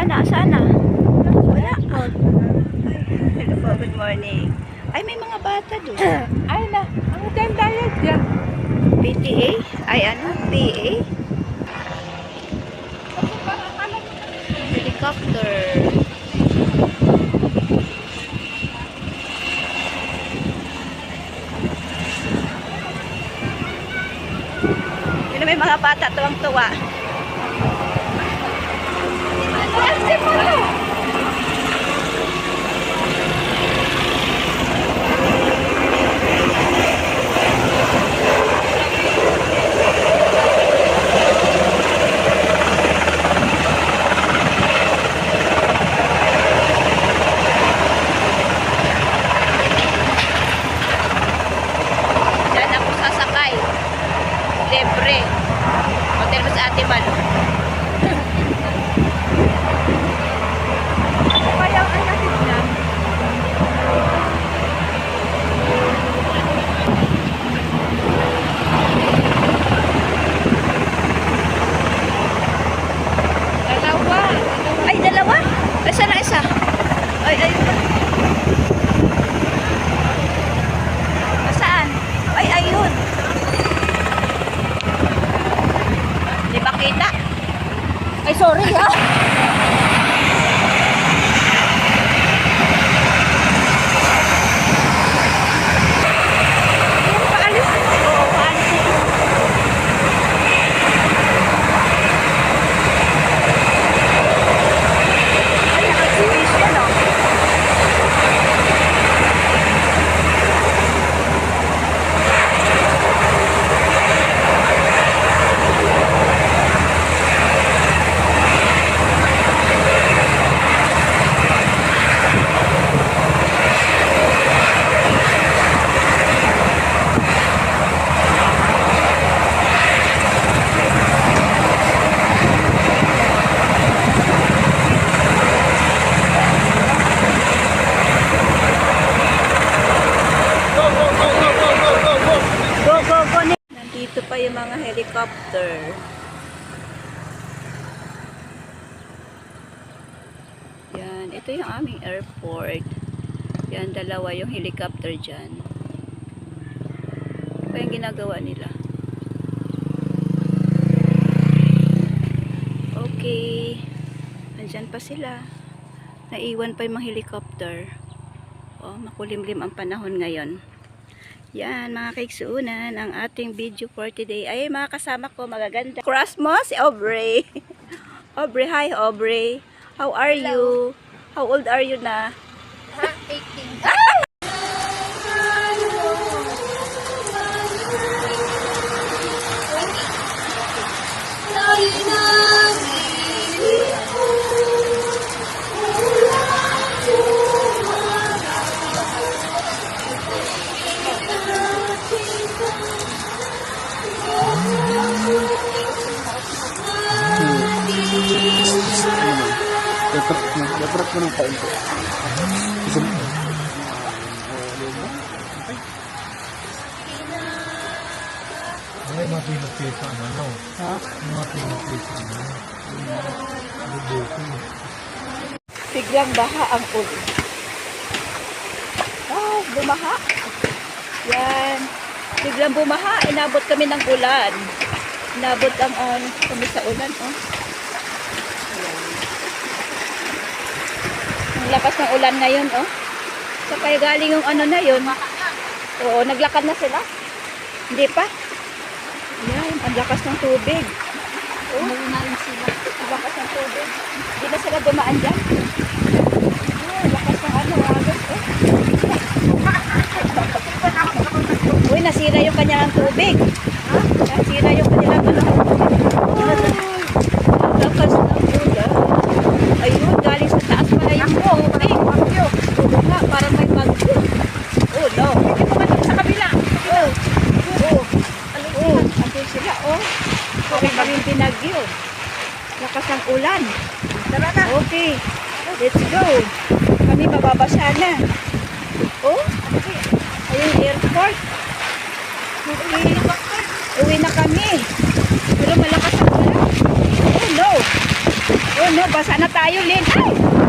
Sana, sana. Wala. Hello po, good morning. Ay, may mga bata doon. Ay na, ang ganda yan dyan. PTA? Ay, ano? PA? Helicopter. Yun, may mga bata tuwang-tuwa. Diyan ako sasakay. Libre. Hotel mo sa Ate Mal. Kaya ang natin dyan. Dalawa. Ay, dalawa? Ay, sana isa? Ay, ay. Saan? Ay, ayun. Di ba kita? Ay, sorry ha. Ayun, paalis. Oo, paalis. Ay, naka-series yan, oh. Nandito pa yung mga helicopter. Yan, ito yung aming airport. Yan, dalawa yung helicopter dyan. Ito yung ginagawa nila. Okay. Nandyan pa sila. Naiwan pa yung mga helicopter. Oh, makulimlim ang panahon ngayon. Yan, mga kaiksuunan, ang ating video for today. Ay, mga kasama ko, magaganda. Cross mo, si Aubrey. Aubrey, hi Aubrey. How are you? How old are you na? 18. Dapat mo ng kain ko. Ay, mga pinag-pisa ano? Ha? Mga pinag-pisa ano? Biglang baha ang ulo. Oh, bumaha. Yan. Biglang bumaha. Inabot kami ng ulan. Inabot ang kami sa ulan. Oh. Ang lakas ng ulan ngayon. Oh. So, kaya galing yung ano na yun. Oo, naglakad na sila. Hindi pa. Yan, ang lakas ng tubig. Oh, na rin sila. Ang lakas ng tubig. Hindi na sila dumaan dyan. Oh, lakas ng ano, agos. Oh. Uy, nasira yung kanyang tubig. Ha? Nasira yung kanyang ano. Lakas ng ulan. Ayun, galing sa taas pala yung tubig. Oo nga, parang may bagyo. Oh, no. Sa kabila. Oh, oh. Oh, andun sila, oh. Parang kaming binagyo. Lakas ng ulan. Tara na. Okay, let's go. Kami mababasa na. Oh, ayun airport. Okay, uwi na kami. Pero malakas ang ulan. Oh no. Oh no, basa na tayo, Lin. Ay!